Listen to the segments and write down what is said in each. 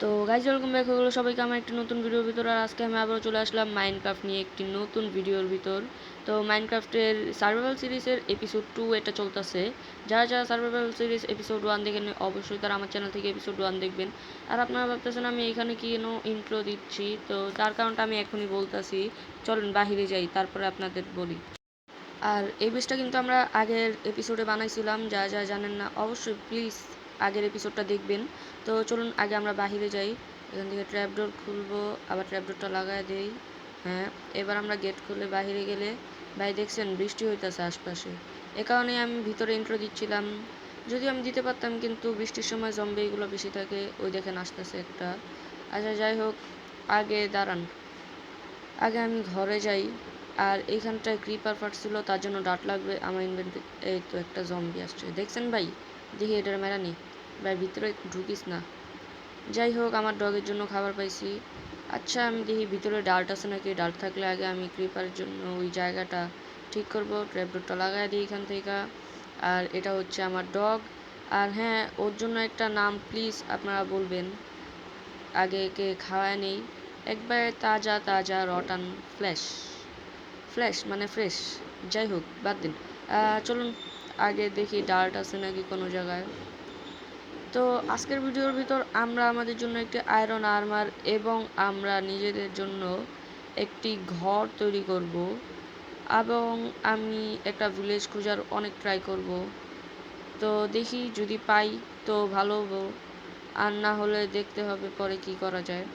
তো guys welcome back হয়ে গেলো সবাইকে আমার একটি নতুন ভিডিওর ভিতর। আর আজকে আমি আবারও চলে আসলাম মাইনক্রাফট নিয়ে একটি নতুন ভিডিওর ভিতর। তো মাইনক্রাফটের সার্ভাইভাল সিরিজের এপিসোড 2 এটা চলতেছে। যারা যারা সার্ভাইভাল সিরিজ এপিসোড 1 দেখেন অবশ্যই তারা আমার চ্যানেল থেকে এপিসোড 1 দেখবেন। আর আপনারা ভাবতেছেন আমি এখানে কেন ইন্ট্রো দিচ্ছি, তো তার কারণটা আমি এখনই বলতেছি। চলেন বাহিরে যাই, তারপরে আপনাদের বলি। আর এই বিষটা কিন্তু আমরা আগের এপিসোডে বানাইছিলাম, যা যা জানেন না অবশ্যই প্লিজ আগের এপিসোডটা দেখবেন। তো চলুন আগে আমরা বাহিরে যাই। এখান থেকে ট্র্যাপডোর খুলবো, আবার ট্র্যাপডোরটা লাগাই দেই। হ্যাঁ, এবার আমরা গেট খুলে বাহিরে গেলে ভাই দেখছেন বৃষ্টি হইতেছে আশপাশে। এ কারণে আমি ভিতরে ইন্ট্রো দিচ্ছিলাম, যদিও আমি দিতে পারতাম কিন্তু বৃষ্টির সময় জম্বি এগুলো বেশি থাকে। ওই দেখেন আসতেছে একটা। আচ্ছা যাই হোক, আগে দাঁড়ান, আগে আমি ঘরে যাই। আর এইখানটায় ক্রিপার ফাটছিল, তার জন্য ডাট লাগবে আমার ইনভেন্টরি। এই তো একটা জম্বি আসছে, দেখছেন ভাই? দেখি এটার মেরা নি ভাই, ভিতরে ঢুকিস না। যাই হোক, আমার ডগের জন্য খাবার পাইছি। আচ্ছা আমি দেখি ভিতরে ডাল্ট আছে নাকি। ডাল্ট থাকলে আগে আমি ক্রিপারের জন্য ওই জায়গাটা ঠিক করবো। ট্র্যাপডোরটা লাগাই দিই এখান থেকে। আর এটা হচ্ছে আমার ডগ। আর হ্যাঁ, ওর জন্য একটা নাম প্লিজ আপনারা বলবেন। আগে একে খাওয়ায় নেই একবার। তাজা তাজা রটান ফ্লেশ। ফ্লেশ মানে ফ্রেশ। যাই হোক বাদ দিন। চলুন আগে দেখি ডার্ট আছে নাকি কোনো জায়গায়। তো আজকের ভিডিওর ভিতর আমরা আমাদের জন্য একটি আয়রন আর্মার এবং আমরা নিজেদের জন্য একটি ঘর তৈরি করব, এবং আমি একটা ভিলেজ খোঁজার অনেক ট্রাই করব। তো দেখি যদি পাই তো ভালো হবো, আর না হলে দেখতে হবে পরে কি করা যায়।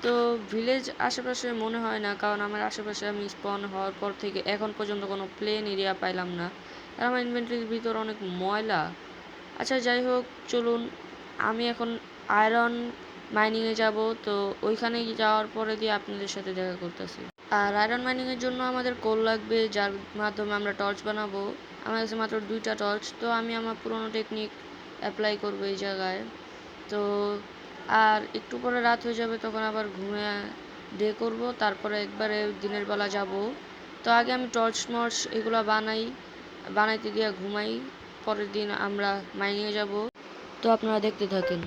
তো ভিলেজ আশেপাশে মনে হয় না, কারণ আমার আশেপাশে আমি স্পন হওয়ার পর থেকে এখন পর্যন্ত কোনো প্লেন এরিয়া পাইলাম না। আর আমার ইনভেন্টরির ভিতর অনেক ময়লা। আচ্ছা যাই হোক, চলুন আমি এখন আয়রন মাইনিংয়ে যাব। তো ওইখানে যাওয়ার পরে দিয়ে আপনাদের সাথে দেখা করতেছি। আর আয়রন মাইনিংয়ের জন্য আমাদের কোল লাগবে, যার মাধ্যমে আমরা টর্চ বানাবো। আমার কাছে মাত্র 2টা টর্চ, তো আমি আমার পুরোনো টেকনিক অ্যাপ্লাই করবো এই জায়গায়। তো আর একটু পরে রাত হয়ে যাবে, তখন আবার ঘুমে ডে করব, তারপরে একবারে দিনের বেলা যাব। তো আগে আমি টর্চ মর্চ এগুলো বানাইতে দিয়ে ঘুমাই। পরের দিন আমরা মাইনিংয়ে যাব। তো আপনারা দেখতে থাকেন।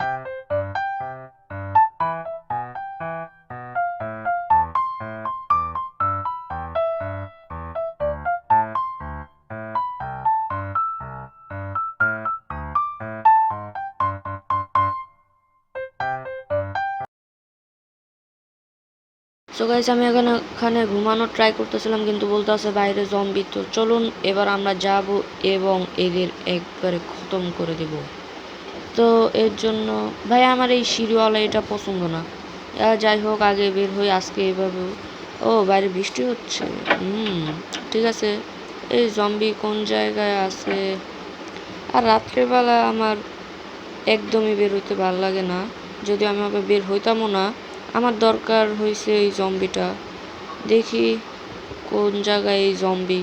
সো গাইস, আমি এখানে ঘুমানোর ট্রাই করতেছিলাম, কিন্তু বলতেছে বাইরে জম্বি। তো চলুন এবার আমরা যাব এবং এদের একবারে খতম করে দেব। তো এর জন্য ভাই আমার এই সিঁড়িওয়ালা এটা পছন্দ না। যাই হোক আগে বের হই আজকে এভাবে। ও বাইরে বৃষ্টি হচ্ছে। ঠিক আছে। এই জম্বি কোন জায়গায় আছে? আর রাত্রেবেলা আমার একদমই বের হইতে ভালো লাগে না, যদি আমি আবার বের হইতামও না। আমার দরকার হয়েছে এই জম্বিটা। দেখি কোন জায়গায় এই জম্বি।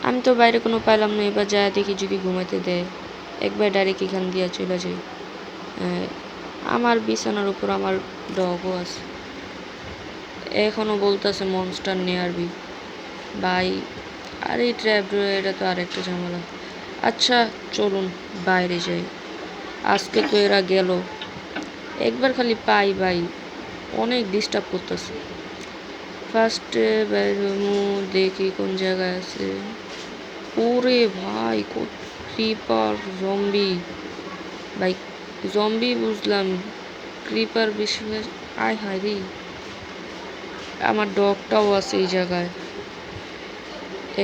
আমি তো বাইরে কোনো পাইলাম না, এবার যায় দেখি যদি ঘুমাইতে দেয়। একবার ডাইরেক্ট এখান দিয়ে চলে যাই। আমার বিছানার উপর আমার ডগও আছে। এখনো বলতেছে মনস্টার নিয়ে আসবি ভাই। আর এই ট্র্যাপ এটা তো আরেকটা ঝামেলা। আচ্ছা চলুন বাইরে যাই। আজকে তো এরা গেল, একবার খালি পাই ভাই, অনেক ডিস্টার্ব করতেছে। ফার্স্টে দেখি কোন জায়গায় আছে। ওরে ভাই ক্রিপার জম্বি ভাই। জম্বি বুঝলাম, ক্রিপার বেশি। আয় হায় রে, আমার ডগটাও আছে এই জায়গায়।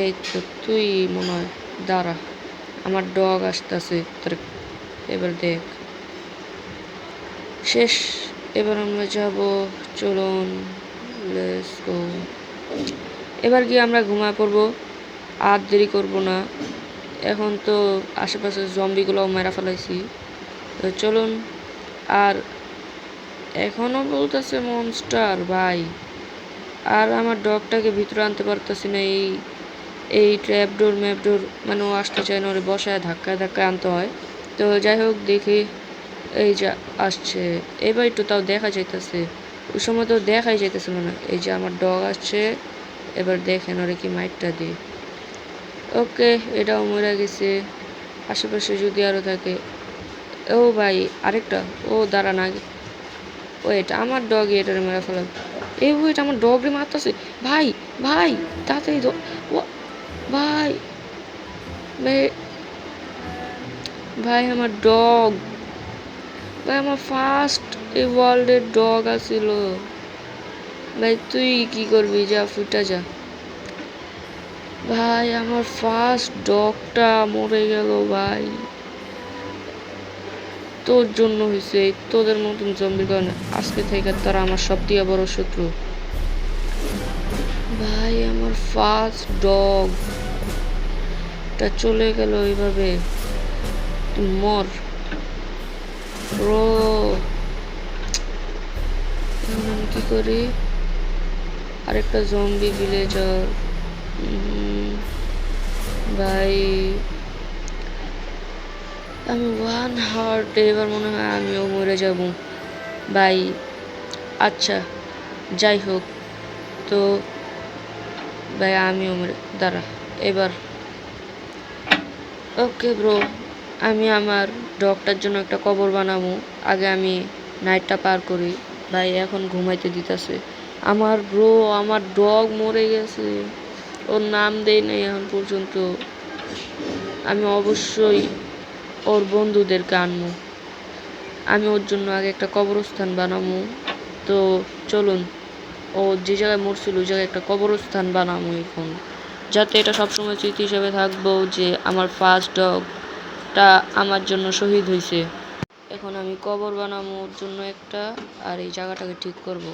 এই তো তুই মনে হয় দাঁড়া, আমার ডগ আসতেছে। এবার দেখ শেষ। এবার আমরা যাব, চলুন লেটস গো। এবার গিয়ে আমরা ঘুমায় পড়বো, আর দেরি করবো না। এখন তো আশেপাশে জম্বিগুলোও মেরা ফেলাইছি, তো চলুন। আর এখনো বলতেছে মনস্টার ভাই। আর আমার ডগটাকে ভিতরে আনতে পারতেছি না। এই ট্র্যাপডোর ম্যাপডোর মানে ও আসতে চায় না, ওরে বসায় ধাক্কায় ধাক্কায় আনতে হয়। তো যাই হোক দেখি, এই যে আসছে। এবার একটু তাও দেখা যাইতেছে, ওই সময় তো দেখাই যাইতেছিল না। এই যে আমার ডগ আসছে, এবার দেখেন ওরে কি মাইটটা দিই। ওকে, এটাও মরে গেছে। আশেপাশে যদি আরও থাকে। ও ভাই আরেকটা, ও দাঁড়ান আগে ওয়েট আমার ডগই এটারে মেরে ফেলাম। এই ওয়েট আমার ডগরে মারতেছে। ভাই ভাই তাড়াতাড়ি ভাই ভাই ভাই আমার ডগ, ভাই আমার ফার্স্ট এই ওয়ার্ল্ডের ডগ আছিল। ভাই তুই কি করবি, যা ফুটা যা। ভাই আমার ফার্স্ট ডগটা মরে গেল ভাই, তোর জন্য হয়েছে, তোদের মতন জম্বির কারণে। আজকে থেকে তারা আমার সবথেকে বড় শত্রু। ভাই আমার ফার্স্ট ডগটা চলে গেল এইভাবে, তুই মর ব্রো। এখন আমি কি করি, আরেকটা জম্বি ভিলেজার। ভাই আমি ওয়ান হার্ট, এবার মনে হয় আমিও মরে যাব ভাই। আচ্ছা যাই হোক, তো ভাই আমিও মরে দাঁড়া এবার। ওকে ব্রো, আমি আমার ডগটার জন্য একটা কবর বানাবো, আগে আমি নাইটটা পার করি। ভাই এখন ঘুমাইতে দিতেছে আমার ব্রো, আমার ডগ মরে গেছে, ওর নাম দেই নাই এখন পর্যন্ত। আমি অবশ্যই ওর বন্ধুদেরকে আনবো, আমি ওর জন্য আগে একটা কবরস্থান বানাবো। তো চলুন, ও যে জায়গায় মরছিল ওই জায়গায় একটা কবরস্থান বানাবো এখন, যাতে এটা সবসময় স্মৃতি হিসেবে থাকবো যে আমার ফার্স্ট ডগটা আমার জন্য শহীদ হয়েছে। এখন আমি কবর বানাবো ওর জন্য একটা, আর এই জায়গাটাকে ঠিক করব।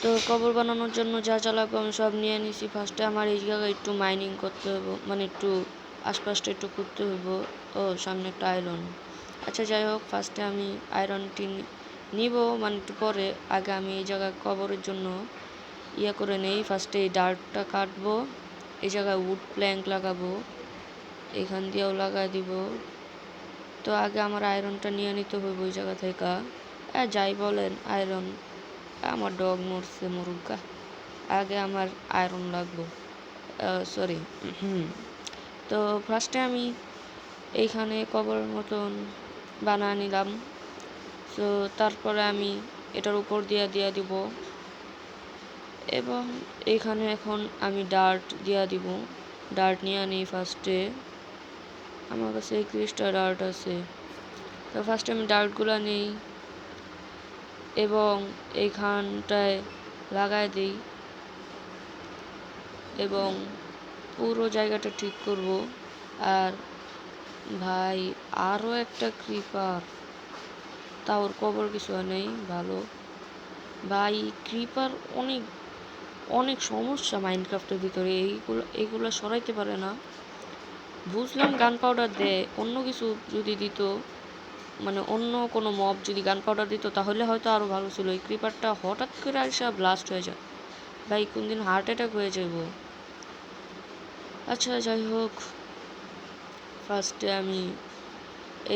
তো কবর বানানোর জন্য যা যা লাগবে আমি সব নিয়ে নিছি। ফার্স্টে আমার এই জায়গায় একটু মাইনিং করতে হবে, মানে একটু আশপাশটা একটু করতে হইব। ও সামনে একটা আয়রন। আচ্ছা যাই হোক, ফার্স্টে আমি আয়রনটি নিব, মানে একটু পরে। আগে আমি এই জায়গায় কবরের জন্য ইয়ে করে নেই। ফার্স্টে এই ডার্টটা কাটবো, এই জায়গায় উড প্ল্যাঙ্ক লাগাবো, এখান দিয়েও লাগাই দিব। তো আগে আমার আয়রনটা নিয়ে নিতে হইব ওই জায়গা থেকে। যাই বলেন আয়রন, আমার ডগ মরছে মরুগা, আগে আমার আয়রন লাগবো, সরি। তো ফার্স্টে আমি এইখানে কবরের মতন বানা নিলাম। তো তারপরে আমি এটার উপর দিয়ে দিব, এবং এইখানে এখন আমি ডার্ট দিয়া দিব। ডার্ট নিয়ে নিই ফার্স্টে, আমার কাছে 31টা ডার্ট আছে। তো ফার্স্টে আমি ডার্টগুলো নিই এবং এইখানটায় লাগাই দিই, এবং পুরো জায়গাটা ঠিক করব। আর ভাই আরও একটা ক্রিপার, তাও ওর কবর কিছু নেই ভালো। ভাই ক্রিপার অনেক অনেক সমস্যা মাইনক্রাফটের ভিতরে, এইগুলো সরাইতে পারে না। বুঝলাম গান পাউডার দেয়, অন্য কিছু যদি দিত, মানে অন্য কোনো মব যদি গান পাউডার দিত তাহলে হয়তো আরও ভালো ছিল। এই ক্রিপারটা হঠাৎ করে আসা ব্লাস্ট হয়ে যায়, ভাই কোন দিন হার্ট অ্যাটাক হয়ে যাব। আচ্ছা যাই হোক, ফার্স্টে আমি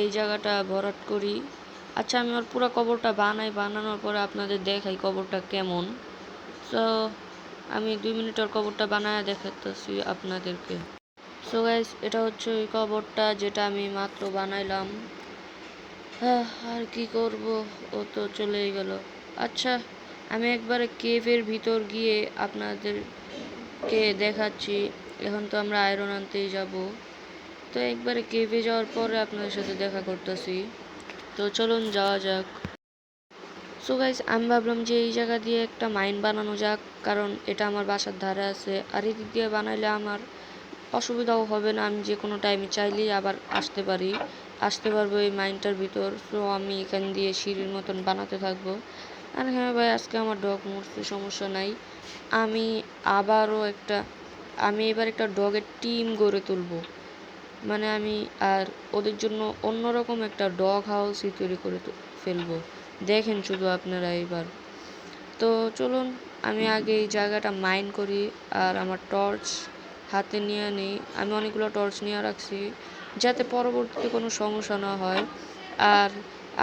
এই জায়গাটা ভরাট করি। আচ্ছা আমি ওর পুরো কবরটা বানানোর পরে আপনাদের দেখাই কবরটা কেমন। সো আমি 2 মিনিট ওর কবরটা বানায় দেখাতেছি আপনাদেরকে। সো গাইস এটা হচ্ছে ওই কবরটা যেটা আমি মাত্র বানাইলাম। আর কি করব, ও তো চলেই গেল। আচ্ছা আমি একবারে কেভের ভিতর গিয়ে আপনাদেরকে দেখাচ্ছি। এখন তো আমরা আয়রন আনতেই যাব, তো একবারে কেভে যাওয়ার পরে আপনাদের সাথে দেখা করতেছি। তো চলুন যাওয়া যাক। সো গাইস আমি ভাবলাম যে এই জায়গা দিয়ে একটা মাইন বানানো যাক, কারণ এটা আমার বাসার ধারে আছে। আর এদিক দিয়ে বানাইলে আমার অসুবিধাও হবে না, আমি যে কোনো টাইমে চাইলেই আবার আসতে পারবো এই মাইনটার ভিতর। সো আমি এখান দিয়ে সিঁড়ির মতন বানাতে থাকবো। আর হ্যাঁ ভাই আজকে আমার ডগ মরছে, সমস্যা নাই। আমি এবার একটা ডগের টিম গড়ে তুলবো। মানে আমি আর ওদের জন্য অন্যরকম একটা ডগ হাউসই তৈরি করে ফেলবো। দেখেন শুধু আপনারা এবার। তো চলুন আমি আগে এই জায়গাটা মাইন করি আর আমার টর্চ হাতে নিয়ে নিই। আমি অনেকগুলো টর্চ নিয়ে রাখছি যাতে পরবর্তীতে কোনো সমস্যা না হয়। আর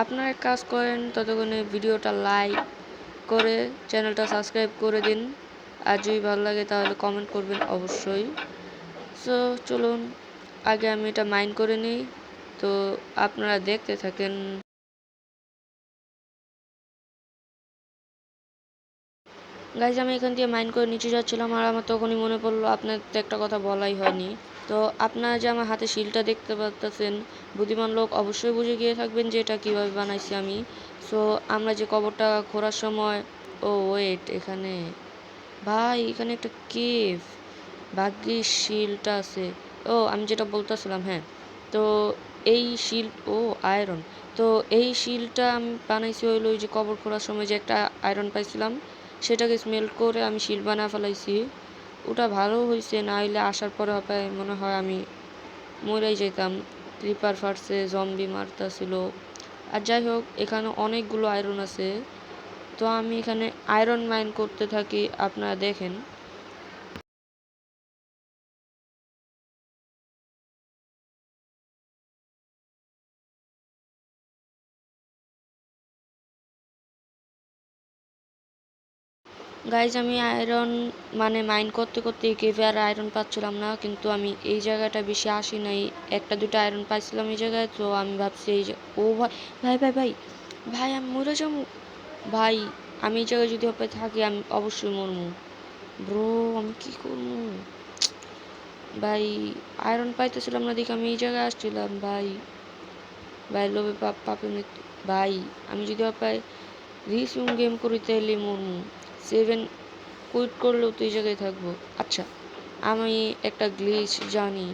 আপনারা এক কাজ করেন, ততক্ষণে ভিডিওটা লাইক করে চ্যানেলটা সাবস্ক্রাইব করে দিন। আর যদি ভালো লাগে তাহলে কমেন্ট করবেন অবশ্যই। সো চলুন আগে আমি এটা মাইন করে নিই, তো আপনারা দেখতে থাকেন। গাইজ আমি এখান দিয়ে মাইন্ড করে নিচে যাচ্ছিলাম, আর আমার তখনই মনে পড়লো আপনার তো একটা কথা বলাই হয়নি। তো আপনারা যে আমার হাতে শিলটা দেখতে পাচ্ছেন, বুদ্ধিমান লোক অবশ্যই বুঝে গিয়ে থাকবেন যে এটা কীভাবে বানাইছি আমি। সো আমরা যে কবরটা খোঁড়ার সময়, ও ওয়েট এখানে এখানে একটা কেভ, ভাগ্যিস শিলটা আছে। ও আমি যেটা বলতেছিলাম, হ্যাঁ, তো এই শিল আয়রন। তো এই শিলটা আমি বানাইছি হইলো ওই যে কবর খোঁড়ার সময় যে একটা আয়রন পাইছিলাম, সেটাকে স্মেল্ট করে আমি শিল বানা ফেলাইছি। ওটা ভালো হয়েছে, না হইলে আসার পরে মনে হয় আমি মরেই যেতাম। Creeper ফাটছে, zombie মারতাছিল। আর যাই হোক এখানে অনেকগুলো আয়রন আছে, তো আমি এখানে আয়রন মাইন করতে থাকি, আপনারা দেখেন। গাইজ আমি আয়রন মাইন করতে করতে কেভে আর আয়রন পাচ্ছিলাম না, কিন্তু আমি এই জায়গাটা বেশি আসি নাই। একটা দুটো আয়রন পাইছিলাম এই জায়গায়, তো আমি ভাবছি এই যে ভাই ভাই ভাই ভাই আমি মরে যাবো। ভাই আমি এই জায়গায় যদি থাকি আমি অবশ্যই মরমু। ব্রো আমি কি করবো ভাই, আয়রন পাইতেছিলাম না দেখে আমি এই জায়গায় আসছিলাম। ভাই লোভে পাপে মৃত্যু। ভাই আমি যদি রিসিউম গেম করি তাহলে মরমু। 7 কুইট করলেও তো এই জায়গায় থাকবো। আচ্ছা আমি একটা গ্লিচ জানি,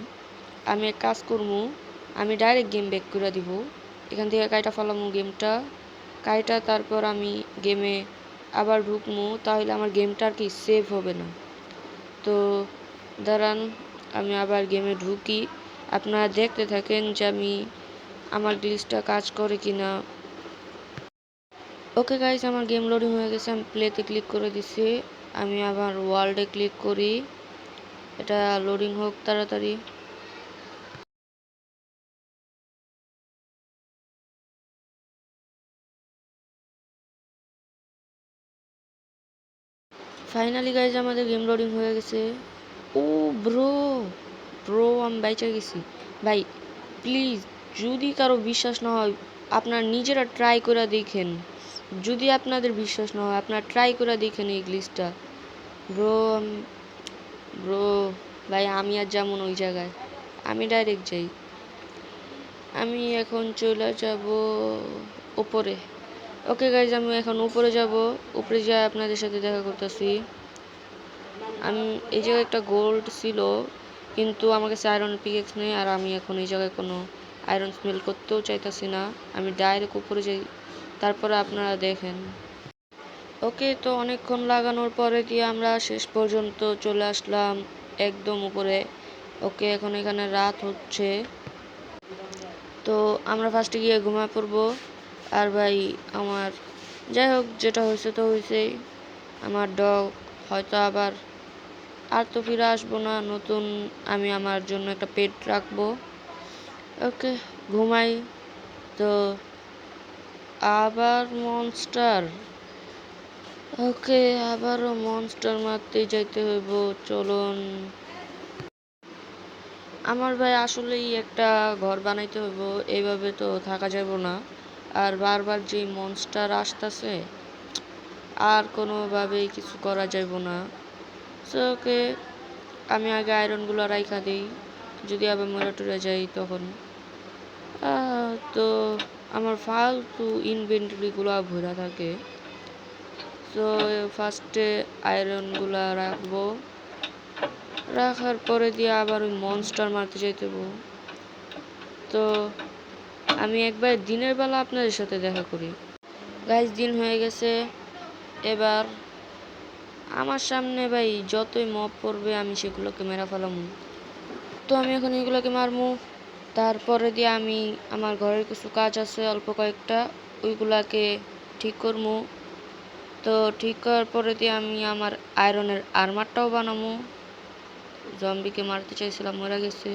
আমি এক কাজ করবো, আমি ডাইরেক্ট গেম ব্যাক করে দিব। এখান থেকে কাইটা ফেলামু গেমটা, তারপর আমি গেমে আবার ঢুকমু, তাহলে আমার গেমটা আর কি সেভ হবে না। তো দাঁড়ান আমি আবার গেমে ঢুকি, আপনারা দেখতে থাকেন যে আমার গ্লিচটা কাজ করে কিনা। ওকে গাইস আমার গেম লোডিং হয়ে গেছে, আমি প্লেতে ক্লিক করে দিছি। আমি আবার ওয়ার্ল্ডে ক্লিক করি, এটা লোডিং হোক তাড়াতাড়ি। ফাইনালি গাইজ আমাদের গেম লোডিং হয়ে গেছে। ও ব্রো আমি বাইচা গেছি। ভাই প্লিজ যদি কারো বিশ্বাস না হয় আপনারা নিজেরা ট্রাই করে দেখেন। যদি আপনাদের বিশ্বাস না হয় আপনারা ট্রাই করে দেখেন এই গ্লিচটা। ব্রো ব্রো ভাই আমি আর যেমন ওই জায়গায়, আমি ডাইরেক্ট যাই। আমি এখন চলে যাব উপরে। ওকে গাইজ আমি এখন উপরে যাব, উপরে যাই আপনাদের সাথে দেখা করতেছি। আমি এই জায়গায় একটা গোল্ড ছিল, কিন্তু আমার কাছে আয়রন পিকেক্স নেই, আর আমি এখন এই জায়গায় কোনো আয়রন স্মেল করতেও চাইতেছি না। আমি ডাইরেক্ট উপরে যাই, তারপরে আপনারা দেখেন। ওকে তো অনেকক্ষণ লাগানোর পরে দিয়ে আমরা শেষ পর্যন্ত চলে আসলাম একদম উপরে। ওকে এখন এখানে রাত হচ্ছে, তো আমরা ফার্স্টে গিয়ে ঘুমায় পড়বো। আর ভাই আমার যাই হোক যেটা হয়েছে তো হয়েছেই, আমার ডগ হয়তো আর তো ফিরে আসবো না, নতুন আমি আমার জন্য একটা পেট রাখবো। ওকে ঘুমাই। তো আবার মনস্টার, ওকে আবারও মনস্টার মারতে যাইতে হইব। চলুন, আমার ভাই আসলেই একটা ঘর বানাইতে হইব, এইভাবে তো থাকা যাব না। আর বারবার যে মনস্টার আসতেছে, আর কোনোভাবেই কিছু করা যাইব না। সো ওকে, আমি আগে আয়রনগুলো রাইখা দিই, যদি আবার মরে টরে যাই তখন। তো আমার ফালতু ইনভেন্টরিগুলো ভরা থাকে। তো ফার্স্টে আয়রনগুলো রাখবো, রাখার পরে দিয়ে আবার ওই মনস্টার মারতে যাইতে। তো আমি একবার দিনের বেলা আপনাদের সাথে দেখা করি। গাইজ, দিন হয়ে গেছে। এবার আমার সামনে ভাই যতই মব পড়বে আমি সেগুলোকে মেরা ফেলামু। তো আমি এখন এগুলোকে মারমু, তারপরে দিয়ে আমি আমার ঘরের কিছু কাজ আছে অল্প কয়েকটা, ওইগুলাকে ঠিক করমু। তো ঠিক করার পরে দিয়ে আমি আমার আয়রনের আর্মারটাও বানামু। জম্বিকে মারতে চাইছিলাম, মরে গেছে।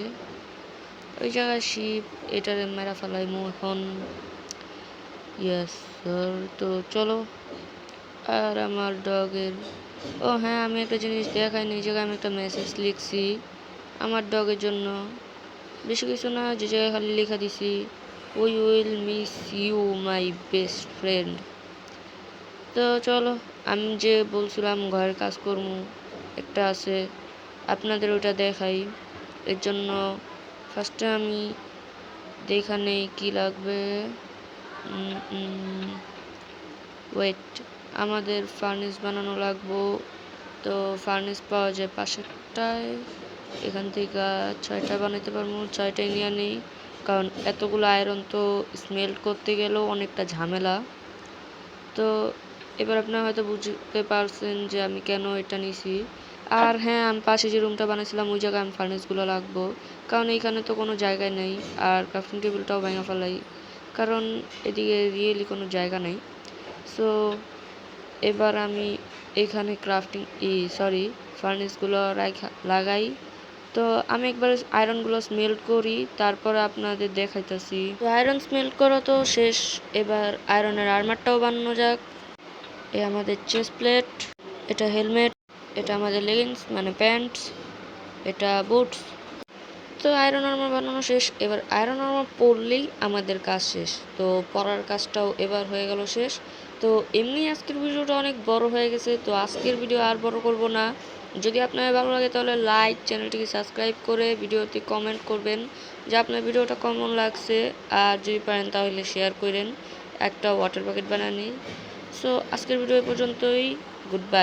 ওই জায়গায় শিপ, এটারে মেরা ফেলাইমু এখন। Yes sir. তো চলো। আর আমার ডগের, ও হ্যাঁ, আমি একটা জিনিস দেখাইনি, এই জায়গায় আমি একটা মেসেজ লিখছি আমার ডগের জন্য। বেশি কিছু না, যে জায়গায় খালি লেখা দিছি, we will miss you my best friend. তো চলো, আমি যে বলছিলাম ঘরের কাজ করবো একটা আছে, আপনাদের ওটা দেখাই। এর জন্য ফার্স্টে আমি দেখা নেই কী লাগবে। ওয়েট, আমাদের ফার্নেস বানানো লাগবো। তো ফার্নেস পাওয়া যায় পাশেরটায়, এখান থেকে 6টা বানাইতে পারবো। 6টাই নিয়ে নিই, কারণ এতগুলো আয়রন তো স্মেল্ট করতে গেলেও অনেকটা ঝামেলা। তো এবার আপনারা হয়তো বুঝতে পারছেন যে আমি কেন এটা নিছি। আর হ্যাঁ, আমি পাশে যে রুমটা বানাইছিলাম ওই জায়গায় আমি ফার্নেসগুলো লাগবো, কারণ এইখানে তো কোনো জায়গায় নেই। আর ক্রাফটিং টেবিলটাও ভেঙে ফেলাই, কারণ এদিকে রিয়েলি কোনো জায়গা নেই। সো এবার আমি এখানে ফার্নেসগুলো লাগাই। তো আমি একবার আয়রনগুলো স্মেল্ট করি, তারপরে আপনাদের দেখাইতেছি। তো আয়রন স্মেল্ট করা তো শেষ, এবার আয়রনের আর্মারটাও বানানো যাক। এ আমাদের চেস্ট প্লেট, এটা হেলমেট, এটা আমাদের লেগিংস মানে প্যান্টস, এটা বুটস। তো আয়রন আর্মার বানানো শেষ, এবার আয়রন আর্মার পরলেই আমাদের কাজ শেষ। তো পরার কাজটাও এবার হয়ে গেল শেষ। তো এমনি আজকের ভিডিওটা অনেক বড় হয়ে গেছে, তো আজকের ভিডিও আর বড় করব না। যদি আপনার ভালো লাগে তাহলে লাইক, চ্যানেলটিকে সাবস্ক্রাইব করে ভিডিওতে কমেন্ট করবেন যে আপনার ভিডিওটা কেমন লাগছে। আর যদি পারেন তাহলে শেয়ার করেন, একটা ওয়াটার প্যাকেট বানানি। সো আজকের ভিডিও পর্যন্তই, গুড বাই।